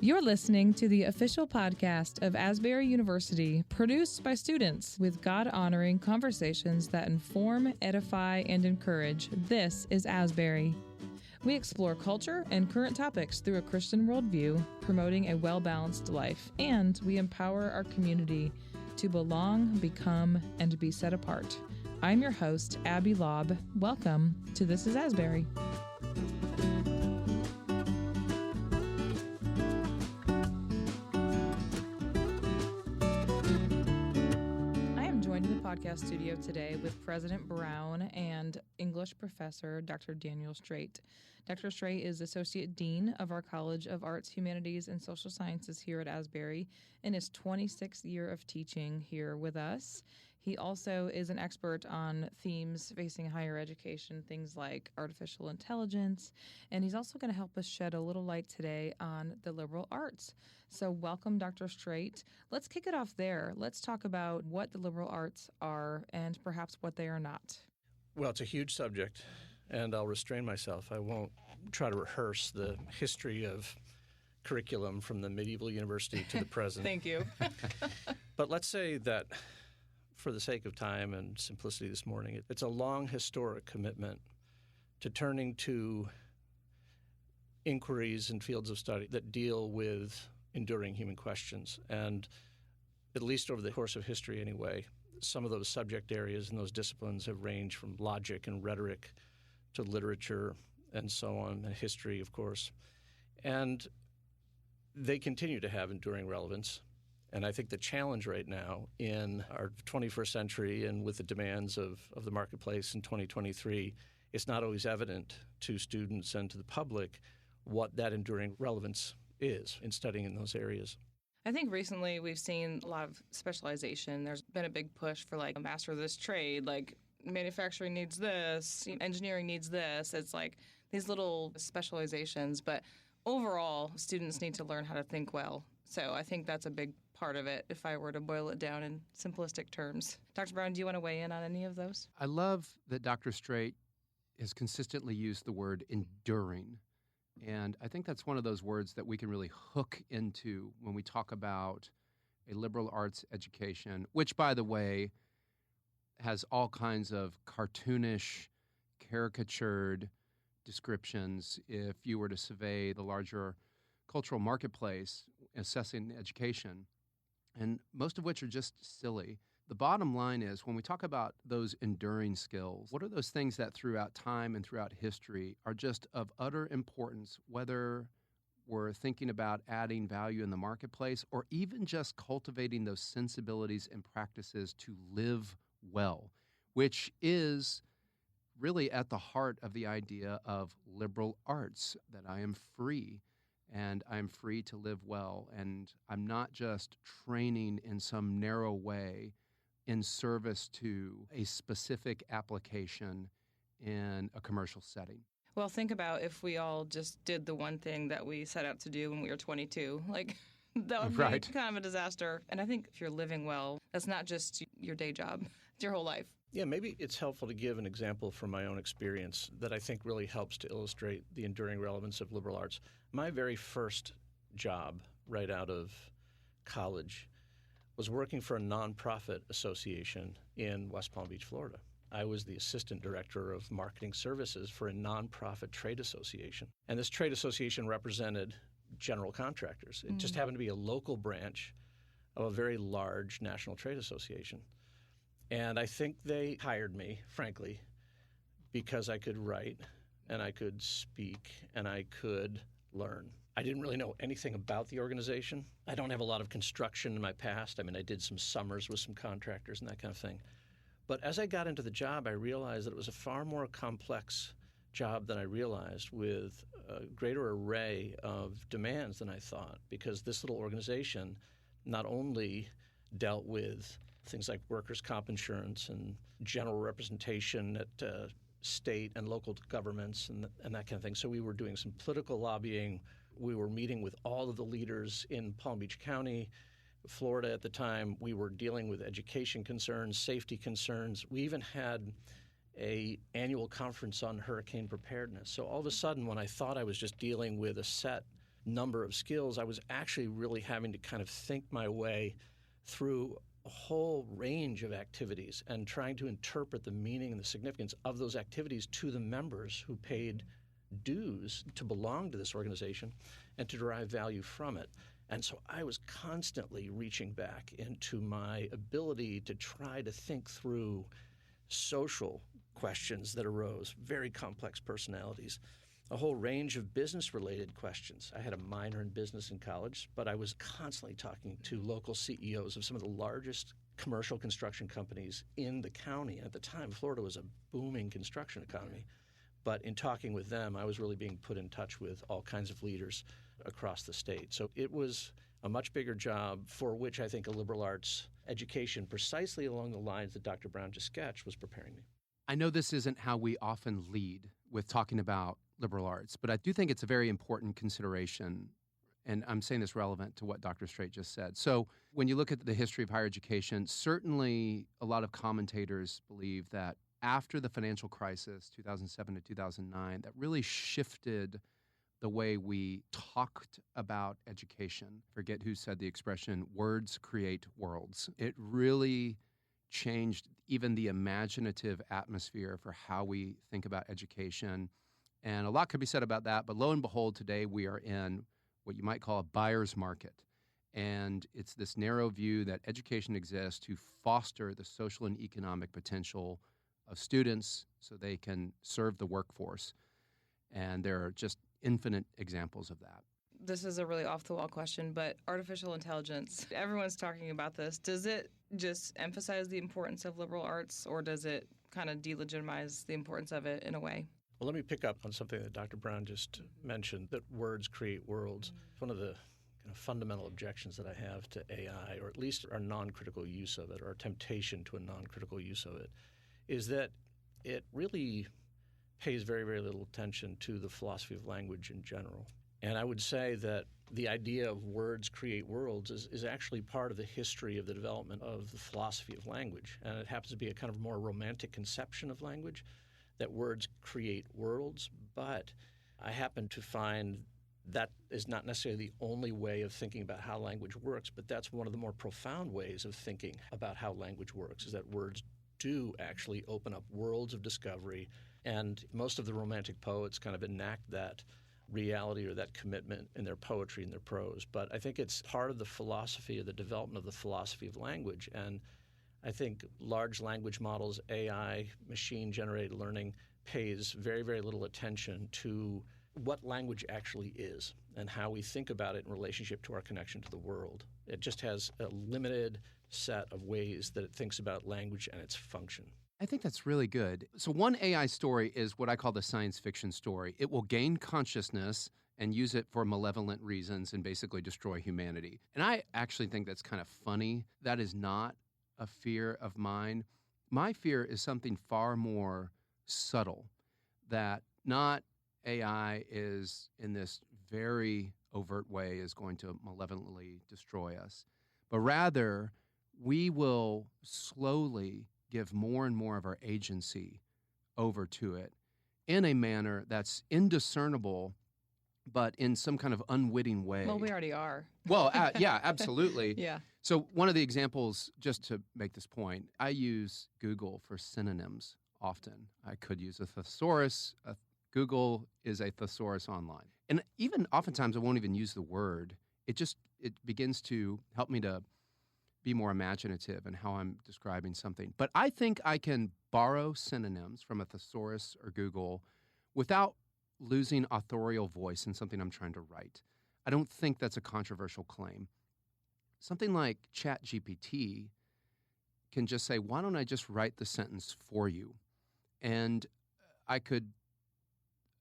You're listening to the official podcast of Asbury University, produced by students with God-honoring conversations that inform, edify, and encourage. This is Asbury. We explore culture and current topics through a Christian worldview, promoting a well-balanced life, and we empower our community to belong, become, and be set apart. I'm your host, Abby Lobb. Welcome to This is Asbury. Podcast studio today with President Brown and English professor Dr. Daniel Strait. Dr. Strait is Associate Dean of our College of Arts, Humanities, and Social Sciences here at Asbury in his 26th year of teaching here with us. He also is an expert on themes facing higher education, things like artificial intelligence, and he's also going to help us shed a little light today on the liberal arts. So welcome, Dr. Strait. Let's kick it off there. Let's talk about what the liberal arts are and perhaps what they are not. Well, it's a huge subject, and I'll restrain myself. I won't try to rehearse the history of curriculum from the medieval university to the present. Thank you. But let's say that for the sake of time and simplicity this morning, it's a long historic commitment to turning to inquiries and fields of study that deal with enduring human questions. And at least over the course of history anyway, some of those subject areas and those disciplines have ranged from logic and rhetoric to literature and so on, and history, of course. And they continue to have enduring relevance. And I think the challenge right now in our 21st century and with the demands of the marketplace in 2023, it's not always evident to students and to the public what that enduring relevance is in studying in those areas. I think recently we've seen a lot of specialization. There's been a big push for like a master of this trade, like manufacturing needs this, engineering needs this. It's like these little specializations, but overall students need to learn how to think well. So I think that's a big part of it if I were to boil it down in simplistic terms. Dr. Brown, do you want to weigh in on any of those? I love that Dr. Strait has consistently used the word enduring. And I think that's one of those words that we can really hook into when we talk about a liberal arts education, which, by the way, has all kinds of cartoonish, caricatured descriptions if you were to survey the larger cultural marketplace assessing education, and most of which are just silly. The bottom line is when we talk about those enduring skills, what are those things that throughout time and throughout history are just of utter importance, whether we're thinking about adding value in the marketplace or even just cultivating those sensibilities and practices to live well, which is really at the heart of the idea of liberal arts, that I am free. And I'm free to live well, and I'm not just training in some narrow way in service to a specific application in a commercial setting. Well, think about if we all just did the one thing that we set out to do when we were 22. Like, that would be kind of a disaster. And I think if you're living well, that's not just your day job, it's your whole life. Yeah, maybe it's helpful to give an example from my own experience that I think really helps to illustrate the enduring relevance of liberal arts. My very first job right out of college was working for a nonprofit association in West Palm Beach, Florida. I was the assistant director of marketing services for a nonprofit trade association. And this trade association represented general contractors. It just happened to be a local branch of a very large national trade association. And I think they hired me, frankly, because I could write and I could speak and I could learn. I didn't really know anything about the organization. I don't have a lot of construction in my past. I mean, I did some summers with some contractors and that kind of thing. But as I got into the job, I realized that it was a far more complex job than I realized, with a greater array of demands than I thought, because this little organization not only dealt with things like workers' comp insurance and general representation at state and local governments and that kind of thing. So we were doing some political lobbying. We were meeting with all of the leaders in Palm Beach County, Florida at the time. We were dealing with education concerns, safety concerns. We even had an annual conference on hurricane preparedness. So all of a sudden, when I thought I was just dealing with a set number of skills, I was actually really having to kind of think my way through a whole range of activities and trying to interpret the meaning and the significance of those activities to the members who paid dues to belong to this organization and to derive value from it. And so I was constantly reaching back into my ability to try to think through social questions that arose, very complex personalities, a whole range of business-related questions. I had a minor in business in college, but I was constantly talking to local CEOs of some of the largest commercial construction companies in the county. At the time, Florida was a booming construction economy. But in talking with them, I was really being put in touch with all kinds of leaders across the state. So it was a much bigger job for which I think a liberal arts education, precisely along the lines that Dr. Brown just sketched, was preparing me. I know this isn't how we often lead with talking about liberal arts, but I do think it's a very important consideration, and I'm saying this relevant to what Dr. Strait just said. So when you look at the history of higher education, certainly a lot of commentators believe that after the financial crisis, 2007 to 2009, that really shifted the way we talked about education. Forget who said the expression, words create worlds. It really changed even the imaginative atmosphere for how we think about education. And a lot could be said about that, but lo and behold, today we are in what you might call a buyer's market. And it's this narrow view that education exists to foster the social and economic potential of students so they can serve the workforce. And there are just infinite examples of that. This is a really off-the-wall question, but artificial intelligence, everyone's talking about this. Does it just emphasize the importance of liberal arts, or does it kind of delegitimize the importance of it in a way? Well, let me pick up on something that Dr. Brown just mentioned, that words create worlds. One of the kind of fundamental objections that I have to AI, or at least our non-critical use of it, or our temptation to a non-critical use of it, is that it really pays very, very little attention to the philosophy of language in general. And I would say that the idea of words create worlds is actually part of the history of the development of the philosophy of language. And it happens to be a kind of more romantic conception of language, that words create worlds. But I happen to find that is not necessarily the only way of thinking about how language works, but that's one of the more profound ways of thinking about how language works, is that words do actually open up worlds of discovery. And most of the Romantic poets kind of enact that reality or that commitment in their poetry and their prose. But I think it's part of the philosophy, of the development of the philosophy of language. And I think large language models, AI, machine-generated learning, pays very, very little attention to what language actually is and how we think about it in relationship to our connection to the world. It just has a limited set of ways that it thinks about language and its function. I think that's really good. So one AI story is what I call the science fiction story. It will gain consciousness and use it for malevolent reasons and basically destroy humanity. And I actually think that's kind of funny. That is not a fear of mine. My fear is something far more subtle, that not AI is in this very overt way is going to malevolently destroy us, but rather we will slowly give more and more of our agency over to it in a manner that's indiscernible, but in some kind of unwitting way. Well, we already are. Well, yeah, absolutely. Yeah. So one of the examples, just to make this point, I use Google for synonyms often. I could use a thesaurus. Google is a thesaurus online. And even oftentimes I won't even use the word. It begins to help me to be more imaginative in how I'm describing something. But I think I can borrow synonyms from a thesaurus or Google without losing authorial voice in something I'm trying to write. I don't think that's a controversial claim. Something like ChatGPT can just say, why don't I just write the sentence for you? And I could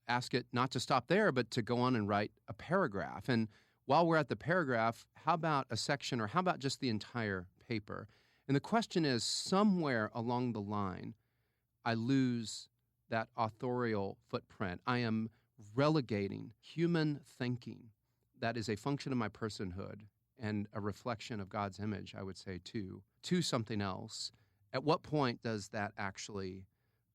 ask it not to stop there, but to go on and write a paragraph. And while we're at the paragraph, how about a section, or how about just the entire paper? And the question is, somewhere along the line, I lose that authorial footprint. I am relegating human thinking, that is a function of my personhood and a reflection of God's image, I would say, to something else. At what point does that actually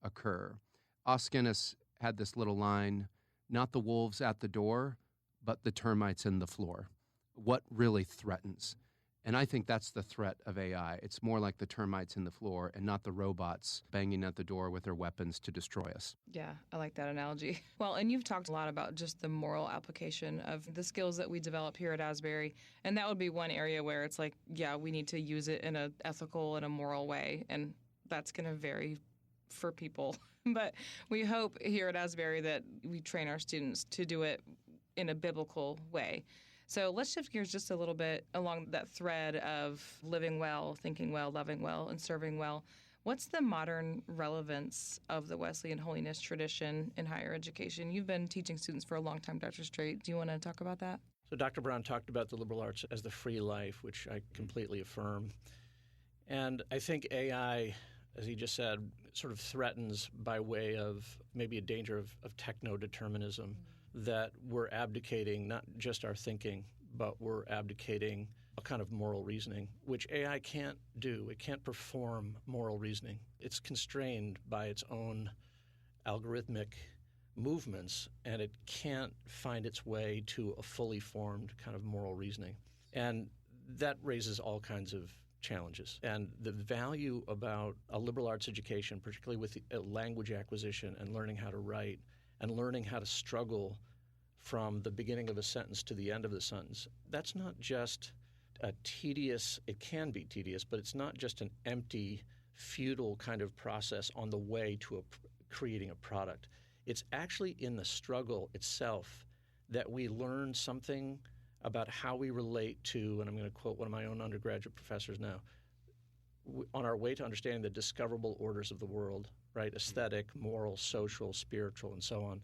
occur? Os Guinness had this little line, not the wolves at the door, but the termites in the floor. What really threatens? And I think that's the threat of AI. It's more like the termites in the floor and not the robots banging at the door with their weapons to destroy us. Yeah, I like that analogy. Well, and you've talked a lot about just the moral application of the skills that we develop here at Asbury. And that would be one area where it's like, yeah, we need to use it in an ethical and a moral way. And that's going to vary for people. But we hope here at Asbury that we train our students to do it in a biblical way. So let's shift gears just a little bit along that thread of living well, thinking well, loving well, and serving well. What's the modern relevance of the Wesleyan holiness tradition in higher education? You've been teaching students for a long time, Dr. Strait. Do you want to talk about that? So Dr. Brown talked about the liberal arts as the free life, which I completely affirm. And I think AI, as he just said, sort of threatens by way of maybe a danger of techno-determinism, that we're abdicating not just our thinking, but we're abdicating a kind of moral reasoning, which AI can't do. It can't perform moral reasoning. It's constrained by its own algorithmic movements, and it can't find its way to a fully formed kind of moral reasoning. And that raises all kinds of challenges. And the value about a liberal arts education, particularly with language acquisition and learning how to write, and learning how to struggle from the beginning of a sentence to the end of the sentence, that's not just a tedious, it can be tedious, but it's not just an empty, futile kind of process on the way to creating a product. It's actually in the struggle itself that we learn something about how we relate to, and I'm going to quote one of my own undergraduate professors now, on our way to understanding the discoverable orders of the world, right? Aesthetic, moral, social, spiritual, and so on.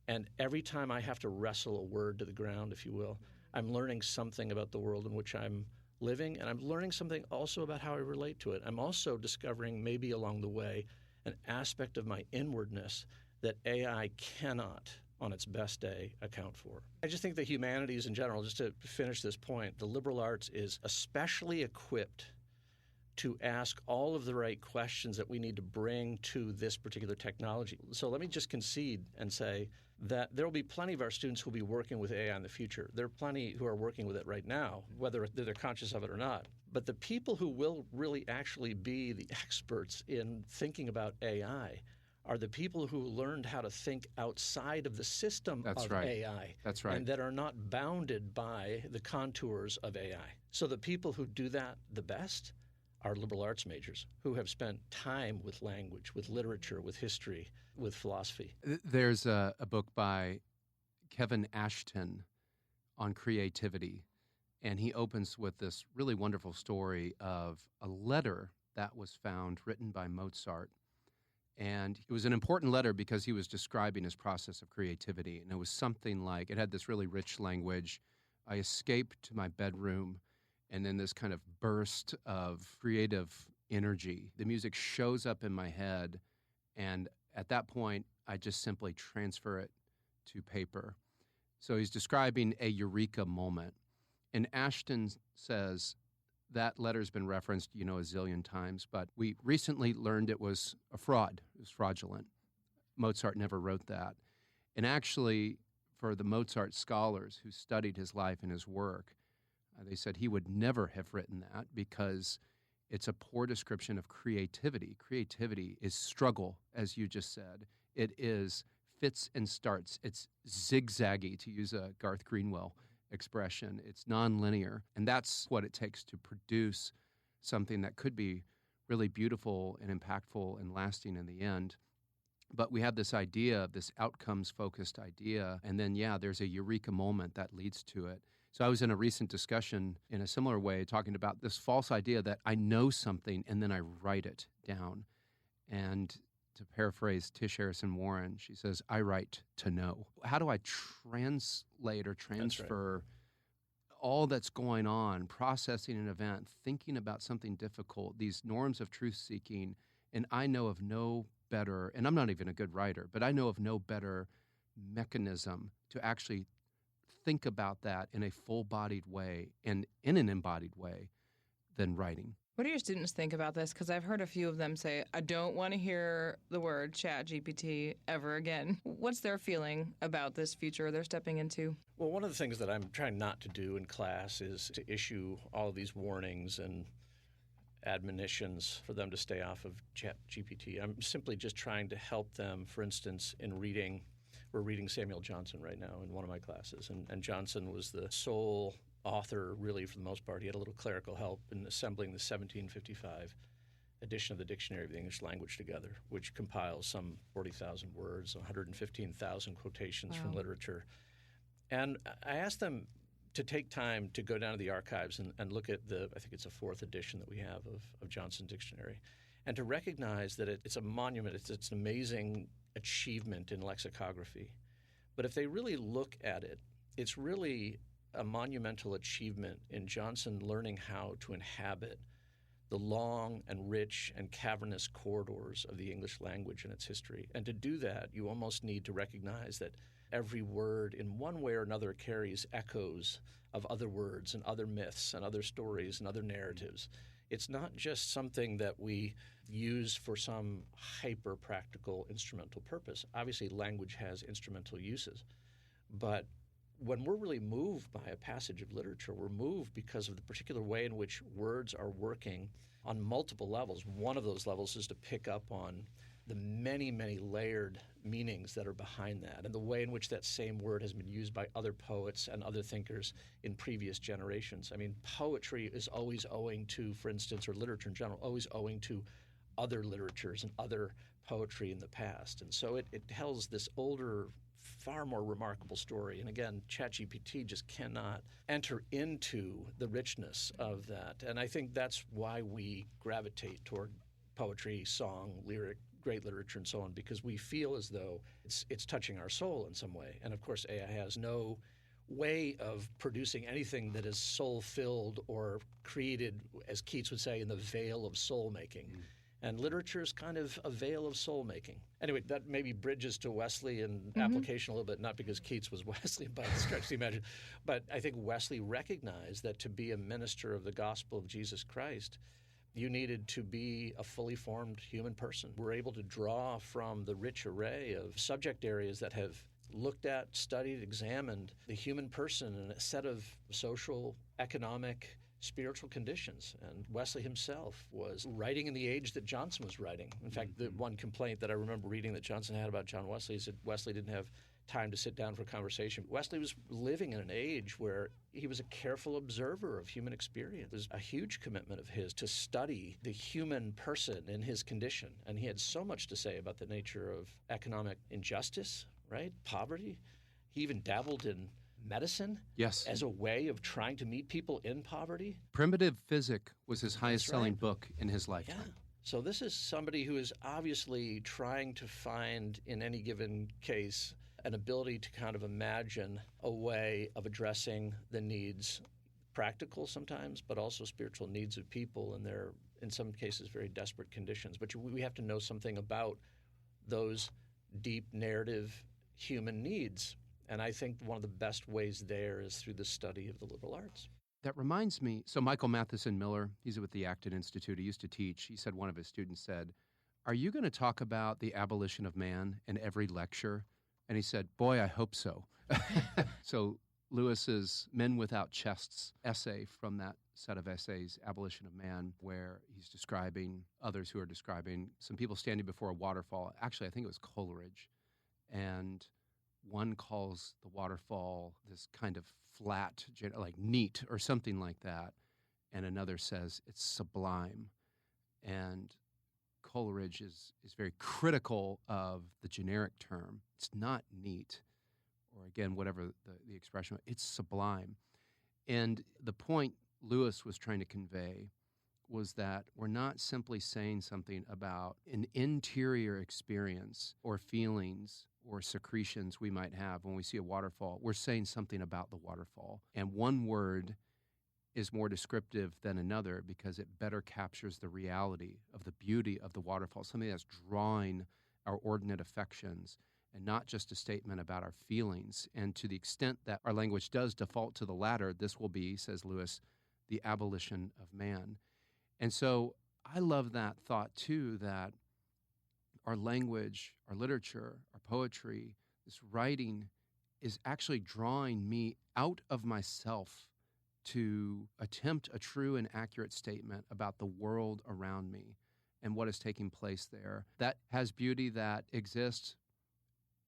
And every time I have to wrestle a word to the ground, if you will, I'm learning something about the world in which I'm living, and I'm learning something also about how I relate to it. I'm also discovering maybe along the way an aspect of my inwardness that AI cannot, on its best day, account for. I just think the humanities in general, just to finish this point, the liberal arts is especially equipped to ask all of the right questions that we need to bring to this particular technology. So let me just concede and say that there will be plenty of our students who will be working with AI in the future. There are plenty who are working with it right now, whether they're conscious of it or not. But the people who will really actually be the experts in thinking about AI are the people who learned how to think outside of the system of AI. That's right. And that are not bounded by the contours of AI. So the people who do that the best are liberal arts majors who have spent time with language, with literature, with history, with philosophy. There's a book by Kevin Ashton on creativity, and he opens with this really wonderful story of a letter that was found written by Mozart. And it was an important letter because he was describing his process of creativity. And it was something like, it had this really rich language. I escaped to my bedroom, and then this kind of burst of creative energy. The music shows up in my head, and at that point, I just simply transfer it to paper. So he's describing a eureka moment. And Ashton says, that letter's been referenced, a zillion times, but we recently learned it was a fraud. It was fraudulent. Mozart never wrote that. And actually, for the Mozart scholars who studied his life and his work, they said he would never have written that because it's a poor description of creativity. Creativity is struggle, as you just said. It is fits and starts. It's zigzaggy, to use a Garth Greenwell expression. It's nonlinear, and that's what it takes to produce something that could be really beautiful and impactful and lasting in the end. But we have this idea, this outcomes-focused idea, and then, there's a eureka moment that leads to it. So I was in a recent discussion in a similar way talking about this false idea that I know something and then I write it down. And to paraphrase Tish Harrison Warren, she says, I write to know. How do I translate or transfer all that's going on, processing an event, thinking about something difficult, these norms of truth-seeking, and I know of no better, and I'm not even a good writer, but I know of no better mechanism to actually think about that in a full-bodied way and in an embodied way than writing. What do your students think about this? Because I've heard a few of them say, I don't want to hear the word chat GPT ever again. What's their feeling about this future they're stepping into? Well, one of the things that I'm trying not to do in class is to issue all of these warnings and admonitions for them to stay off of ChatGPT. I'm simply just trying to help them, for instance, in reading. We're reading Samuel Johnson right now in one of my classes, and Johnson was the sole author, really, for the most part. He had a little clerical help in assembling the 1755 edition of the Dictionary of the English Language together, which compiles some 40,000 words, 115,000 quotations from literature. And I asked them to take time to go down to the archives and look at I think it's a fourth edition that we have of Johnson's Dictionary, and to recognize that it's a monument, it's an amazing achievement in lexicography. But if they really look at it, it's really a monumental achievement in Johnson learning how to inhabit the long and rich and cavernous corridors of the English language and its history. And to do that, you almost need to recognize that every word in one way or another carries echoes of other words and other myths and other stories and other narratives. It's not just something that we use for some hyper-practical instrumental purpose. Obviously, language has instrumental uses. But when we're really moved by a passage of literature, we're moved because of the particular way in which words are working on multiple levels. One of those levels is to pick up on the many, many layered meanings that are behind that, and the way in which that same word has been used by other poets and other thinkers in previous generations. I mean, poetry is always owing to, for instance, or literature in general, always owing to other literatures and other poetry in the past. And so it tells this older, far more remarkable story. And again, ChatGPT just cannot enter into the richness of that. And I think that's why we gravitate toward poetry, song, lyric, great literature, and so on, because we feel as though it's touching our soul in some way. And of course, AI has no way of producing anything that is soul-filled or created, as Keats would say, in the veil of soul-making. And literature is kind of a veil of soul-making. Anyway, that maybe bridges to Wesleyan application a little bit, not because Keats was Wesleyan by the stretch of the imagination, but I think Wesley recognized that to be a minister of the gospel of Jesus Christ, you needed to be a fully formed human person. We're able to draw from the rich array of subject areas that have looked at, studied, examined the human person in a set of social, economic, spiritual conditions. And Wesley himself was writing in the age that Johnson was writing. In fact, the one complaint that I remember reading that Johnson had about John Wesley is that Wesley didn't have time to sit down for a conversation. Wesley was living in an age where he was a careful observer of human experience. It was a huge commitment of his to study the human person in his condition. And he had so much to say about the nature of economic injustice, right? Poverty. He even dabbled in medicine as a way of trying to meet people in poverty. Primitive Physic was his highest-selling book in his lifetime. Yeah. So this is somebody who is obviously trying to find, in any given case, an ability to kind of imagine a way of addressing the needs, practical sometimes, but also spiritual needs of people in their, in some cases, very desperate conditions. But we have to know something about those deep narrative human needs. And I think one of the best ways there is through the study of the liberal arts. That reminds me, so Michael Matheson Miller, he's with the Acton Institute, he used to teach. He said, one of his students said, "Are you going to talk about the abolition of man in every lecture?" And he said, "Boy, I hope so." So Lewis's Men Without Chests essay from that set of essays, Abolition of Man, where he's describing others who are describing some people standing before a waterfall. Actually, I think it was Coleridge. And one calls the waterfall this kind of flat, like neat or something like that. And another says it's sublime. And Coleridge is very critical of the generic term. It's not neat, or again, whatever the expression, it's sublime. And the point Lewis was trying to convey was that we're not simply saying something about an interior experience or feelings or secretions we might have when we see a waterfall. We're saying something about the waterfall. And one word is more descriptive than another because it better captures the reality of the beauty of the waterfall, something that's drawing our ordinate affections and not just a statement about our feelings. And to the extent that our language does default to the latter, this will be, says Lewis, the abolition of man. And so I love that thought too, that our language, our literature, our poetry, this writing is actually drawing me out of myself to attempt a true and accurate statement about the world around me and what is taking place there. That has beauty that exists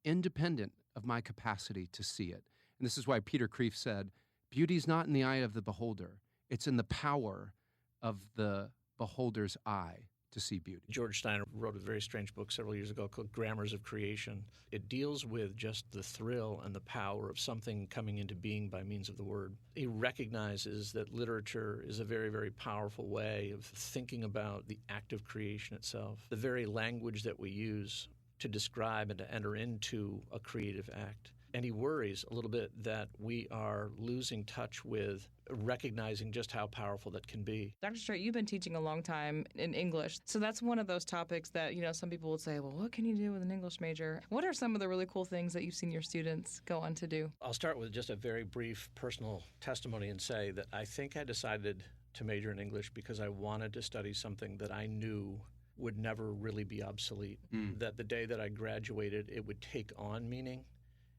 independent of my capacity to see it. And this is why Peter Kreeft said, beauty is not in the eye of the beholder. It's in the power of the beholder's eye to see beauty. George Steiner wrote a very strange book several years ago called Grammars of Creation. It deals with just the thrill and the power of something coming into being by means of the word. He recognizes that literature is a very, very powerful way of thinking about the act of creation itself, the very language that we use to describe and to enter into a creative act. And he worries a little bit that we are losing touch with recognizing just how powerful that can be. Dr. Strait, you've been teaching a long time in English. So that's one of those topics that, some people would say, well, what can you do with an English major? What are some of the really cool things that you've seen your students go on to do? I'll start with just a very brief personal testimony and say that I think I decided to major in English because I wanted to study something that I knew would never really be obsolete, that the day that I graduated, it would take on meaning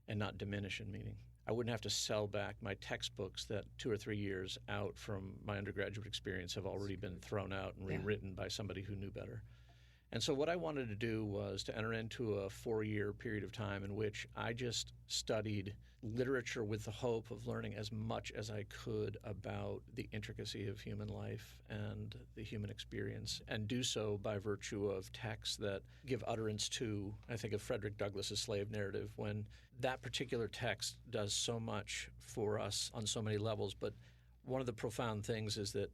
and not diminish in meaning. I wouldn't have to sell back my textbooks that 2 or 3 years out from my undergraduate experience have already been thrown out and rewritten by somebody who knew better. And so what I wanted to do was to enter into a 4-year period of time in which I just studied literature with the hope of learning as much as I could about the intricacy of human life and the human experience, and do so by virtue of texts that give utterance to, I think of Frederick Douglass's slave narrative, when that particular text does so much for us on so many levels. But one of the profound things is that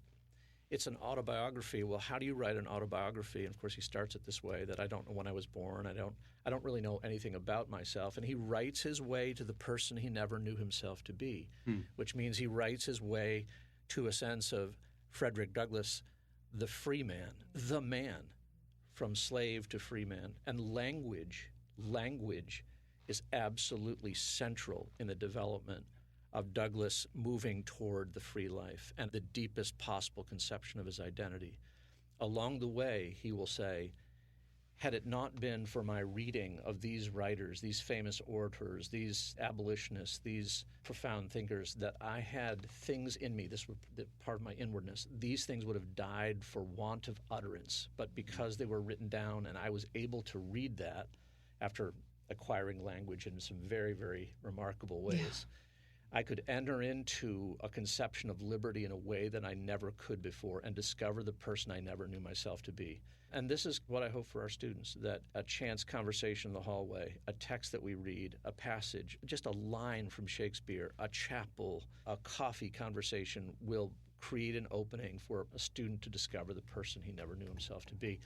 it's an autobiography. Well, how do you write an autobiography? And of course, he starts it this way, that I don't know when I was born. I don't really know anything about myself. And he writes his way to the person he never knew himself to be, which means he writes his way to a sense of Frederick Douglass, the free man, the man, from slave to free man. And language is absolutely central in the development of Douglass moving toward the free life and the deepest possible conception of his identity. Along the way, he will say, had it not been for my reading of these writers, these famous orators, these abolitionists, these profound thinkers, that I had things in me, this was part of my inwardness, these things would have died for want of utterance. But because they were written down and I was able to read that after acquiring language in some very, very remarkable ways, I could enter into a conception of liberty in a way that I never could before and discover the person I never knew myself to be. And this is what I hope for our students, that a chance conversation in the hallway, a text that we read, a passage, just a line from Shakespeare, a chapel, a coffee conversation will create an opening for a student to discover the person he never knew himself to be,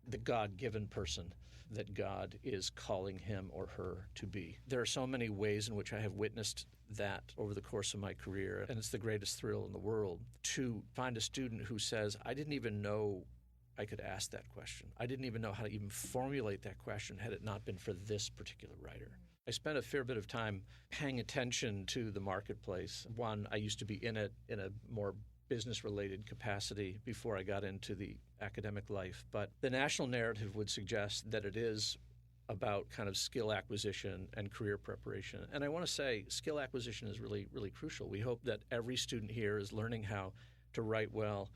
the God-given person that God is calling him or her to be. There are so many ways in which I have witnessed that over the course of my career, and it's the greatest thrill in the world to find a student who says, I didn't even know I could ask that question. I didn't even know how to even formulate that question had it not been for this particular writer. I spent a fair bit of time paying attention to the marketplace. One, I used to be in it in a more business-related capacity before I got into the academic life. But the national narrative would suggest that it is about kind of skill acquisition and career preparation. And I want to say skill acquisition is really, really crucial. We hope that every student here is learning how to write well,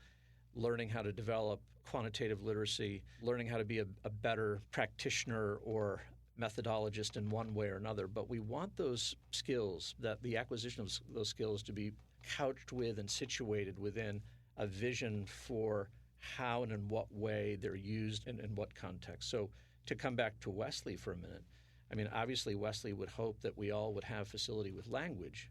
learning how to develop quantitative literacy, learning how to be a better practitioner or methodologist in one way or another. But we want those skills, that the acquisition of those skills, to be couched with and situated within a vision for how and in what way they're used and in what context. So to come back to Wesley for a minute, I mean, obviously Wesley would hope that we all would have facility with language,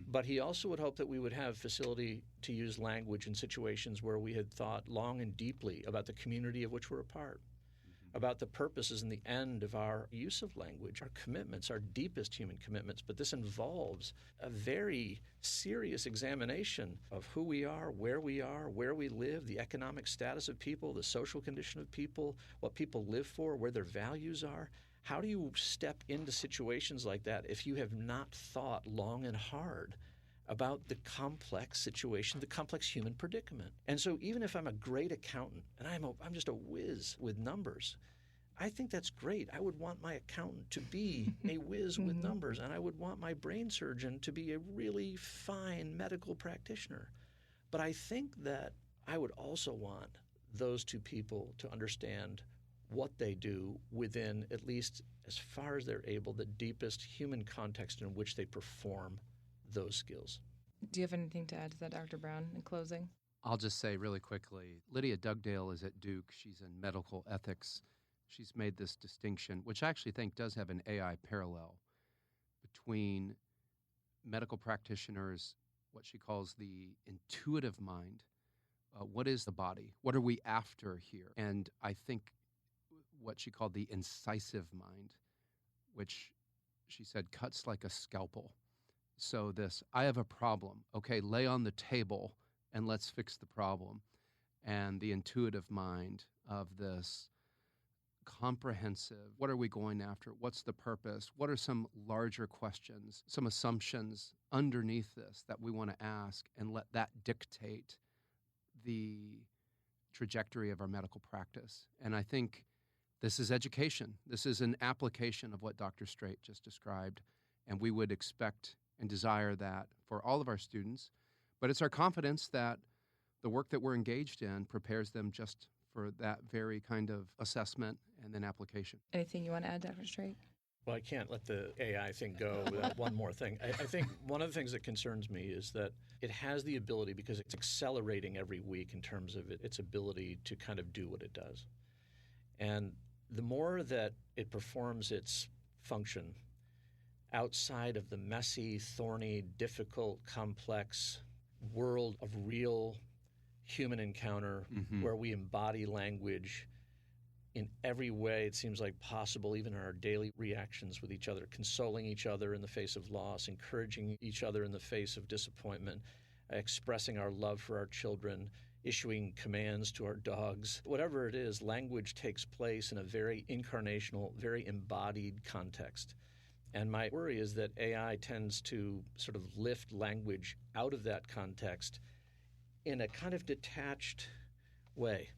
but he also would hope that we would have facility to use language in situations where we had thought long and deeply about the community of which we're a part, about the purposes and the end of our use of language, our commitments, our deepest human commitments. But this involves a very serious examination of who we are, where we live, the economic status of people, the social condition of people, what people live for, where their values are. How do you step into situations like that if you have not thought long and hard about the complex situation, the complex human predicament. And so even if I'm a great accountant and I'm just a whiz with numbers, I think that's great. I would want my accountant to be a whiz with numbers, and I would want my brain surgeon to be a really fine medical practitioner. But I think that I would also want those two people to understand what they do within, at least as far as they're able, the deepest human context in which they perform those skills. Do you have anything to add to that, Dr. Brown, in closing? I'll just say really quickly, Lydia Dugdale is at Duke. She's in medical ethics. She's made this distinction, which I actually think does have an AI parallel, between medical practitioners, what she calls the intuitive mind. What is the body? What are we after here? And I think what she called the incisive mind, which she said cuts like a scalpel. So this, I have a problem. Okay, lay on the table and let's fix the problem. And the intuitive mind of this comprehensive, what are we going after? What's the purpose? What are some larger questions, some assumptions underneath this that we want to ask, and let that dictate the trajectory of our medical practice? And I think this is education. This is an application of what Dr. Strait just described, and we would expect and desire that for all of our students. But it's our confidence that the work that we're engaged in prepares them just for that very kind of assessment and then application. Anything you want to add, Dr. Strait? Well, I can't let the AI thing go without one more thing. I think one of the things that concerns me is that it has the ability, because it's accelerating every week in terms of its ability to kind of do what it does. And the more that it performs its function outside of the messy, thorny, difficult, complex world of real human encounter, where we embody language in every way it seems like possible, even in our daily reactions with each other, consoling each other in the face of loss, encouraging each other in the face of disappointment, expressing our love for our children, issuing commands to our dogs. Whatever it is, language takes place in a very incarnational, very embodied context. And my worry is that AI tends to sort of lift language out of that context in a kind of detached way,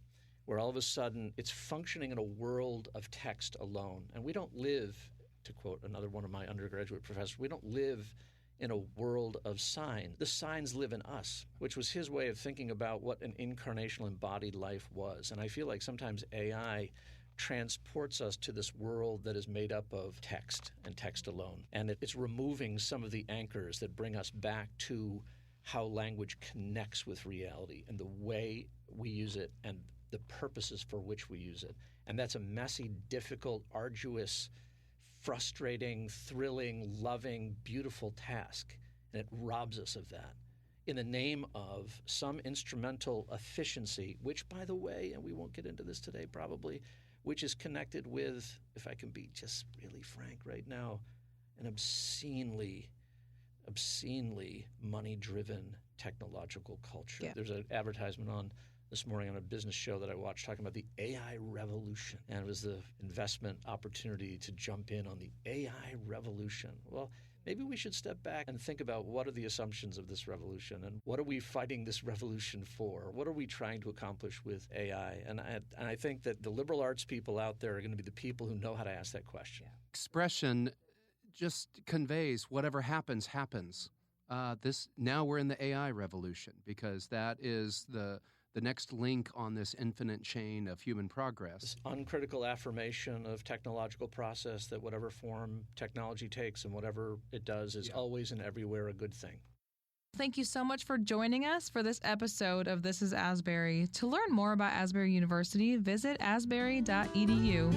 where all of a sudden it's functioning in a world of text alone. And we don't live, to quote another one of my undergraduate professors, we don't live in a world of signs. The signs live in us, which was his way of thinking about what an incarnational embodied life was. And I feel like sometimes AI transports us to this world that is made up of text and text alone. And it's removing some of the anchors that bring us back to how language connects with reality and the way we use it and the purposes for which we use it. And that's a messy, difficult, arduous, frustrating, thrilling, loving, beautiful task. And it robs us of that in the name of some instrumental efficiency, which, by the way, and we won't get into this today probably, which is connected with, if I can be just really frank right now, an obscenely money-driven technological culture. Yeah. There's an advertisement on this morning on a business show that I watched talking about the AI revolution, and it was the investment opportunity to jump in on the AI revolution. Well, maybe we should step back and think about what are the assumptions of this revolution and what are we fighting this revolution for? What are we trying to accomplish with AI? And I think that the liberal arts people out there are going to be the people who know how to ask that question. Yeah. Expression just conveys whatever happens, happens. Now we're in the AI revolution, because that is the next link on this infinite chain of human progress. This uncritical affirmation of technological process that whatever form technology takes and whatever it does is always and everywhere a good thing. Thank you so much for joining us for this episode of This is Asbury. To learn more about Asbury University, visit asbury.edu.